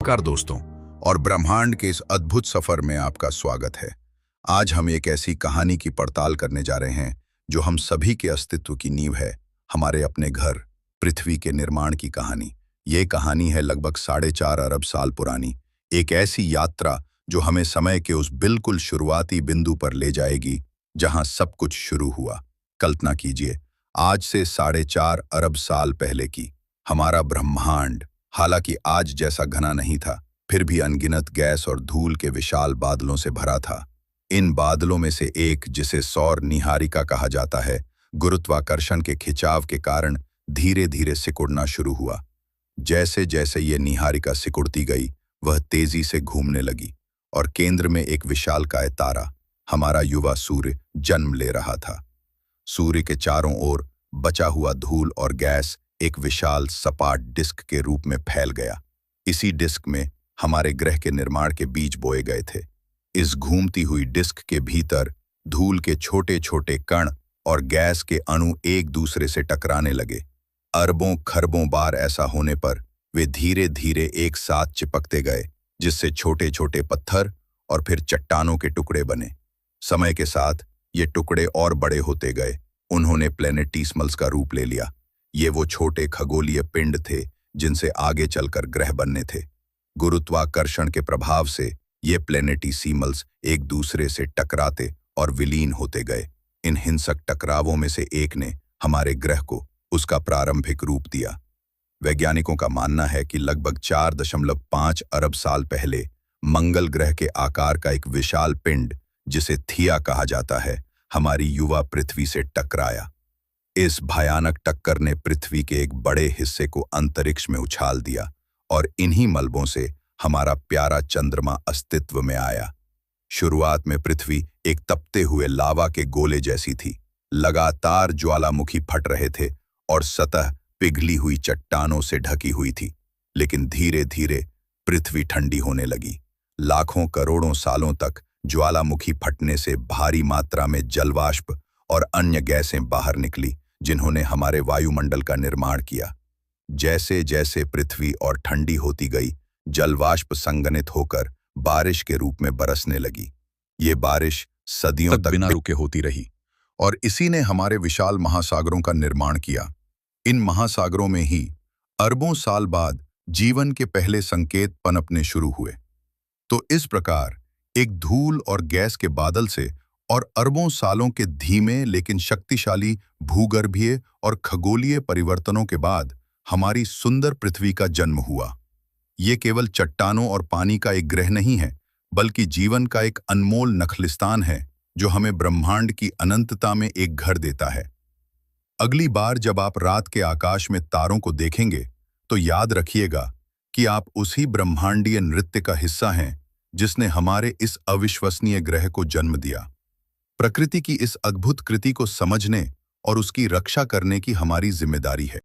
नमस्कार दोस्तों, और ब्रह्मांड के इस अद्भुत सफर में आपका स्वागत है। आज हम एक ऐसी कहानी की पड़ताल करने जा रहे हैं जो हम सभी के अस्तित्व की नींव है, हमारे अपने घर पृथ्वी के निर्माण की कहानी। ये कहानी है लगभग 4.5 अरब साल पुरानी, एक ऐसी यात्रा जो हमें समय के उस बिल्कुल शुरुआती बिंदु पर ले जाएगी जहां सब कुछ शुरू हुआ। कल्पना कीजिए, आज से 4.5 अरब साल पहले की हमारा ब्रह्मांड, हालांकि आज जैसा घना नहीं था, फिर भी अनगिनत गैस और धूल के विशाल बादलों से भरा था। इन बादलों में से एक, जिसे सौर निहारिका कहा जाता है, गुरुत्वाकर्षण के खिंचाव के कारण धीरे धीरे सिकुड़ना शुरू हुआ। जैसे जैसे ये निहारिका सिकुड़ती गई, वह तेजी से घूमने लगी और केंद्र में एक विशालकाय तारा, हमारा युवा सूर्य, जन्म ले रहा था। सूर्य के चारों ओर बचा हुआ धूल और गैस एक विशाल सपाट डिस्क के रूप में फैल गया। इसी डिस्क में हमारे ग्रह के निर्माण के बीज बोए गए थे। इस घूमती हुई डिस्क के भीतर धूल के छोटे छोटे कण और गैस के अणु एक दूसरे से टकराने लगे। अरबों खरबों बार ऐसा होने पर वे धीरे धीरे एक साथ चिपकते गए, जिससे छोटे छोटे पत्थर और फिर चट्टानों के टुकड़े बने। समय के साथ ये टुकड़े और बड़े होते गए, उन्होंने प्लैनेटिस्मल्स का रूप ले लिया। ये वो छोटे खगोलीय पिंड थे जिनसे आगे चलकर ग्रह बनने थे। गुरुत्वाकर्षण के प्रभाव से ये प्लैनेटिसिमल्स एक दूसरे से टकराते और विलीन होते गए। इन हिंसक टकरावों में से एक ने हमारे ग्रह को उसका प्रारंभिक रूप दिया। वैज्ञानिकों का मानना है कि लगभग 4.5 अरब साल पहले मंगल ग्रह के आकार का एक विशाल पिंड, जिसे थिया कहा जाता है, हमारी युवा पृथ्वी से टकराया। इस भयानक टक्कर ने पृथ्वी के एक बड़े हिस्से को अंतरिक्ष में उछाल दिया और इन्हीं मलबों से हमारा प्यारा चंद्रमा अस्तित्व में आया। शुरुआत में पृथ्वी एक तपते हुए लावा के गोले जैसी थी। लगातार ज्वालामुखी फट रहे थे और सतह पिघली हुई चट्टानों से ढकी हुई थी। लेकिन धीरे धीरे पृथ्वी ठंडी होने लगी। लाखों करोड़ों सालों तक ज्वालामुखी फटने से भारी मात्रा में जलवाष्प और अन्य गैसें बाहर निकली, जिन्होंने हमारे वायुमंडल का निर्माण किया। जैसे जैसे पृथ्वी और ठंडी होती गई, जलवाष्प संघनित होकर बारिश के रूप में बरसने लगी। ये बारिश सदियों तक बिना रुके होती रही और इसी ने हमारे विशाल महासागरों का निर्माण किया। इन महासागरों में ही अरबों साल बाद जीवन के पहले संकेत पनपने शुरू हुए। तो इस प्रकार एक धूल और गैस के बादल से और अरबों सालों के धीमे लेकिन शक्तिशाली भूगर्भीय और खगोलीय परिवर्तनों के बाद हमारी सुंदर पृथ्वी का जन्म हुआ। ये केवल चट्टानों और पानी का एक ग्रह नहीं है, बल्कि जीवन का एक अनमोल नखलिस्तान है, जो हमें ब्रह्मांड की अनंतता में एक घर देता है। अगली बार जब आप रात के आकाश में तारों को देखेंगे, तो याद रखिएगा कि आप उसी ब्रह्मांडीय नृत्य का हिस्सा हैं जिसने हमारे इस अविश्वसनीय ग्रह को जन्म दिया। प्रकृति की इस अद्भुत कृति को समझने और उसकी रक्षा करने की हमारी जिम्मेदारी है।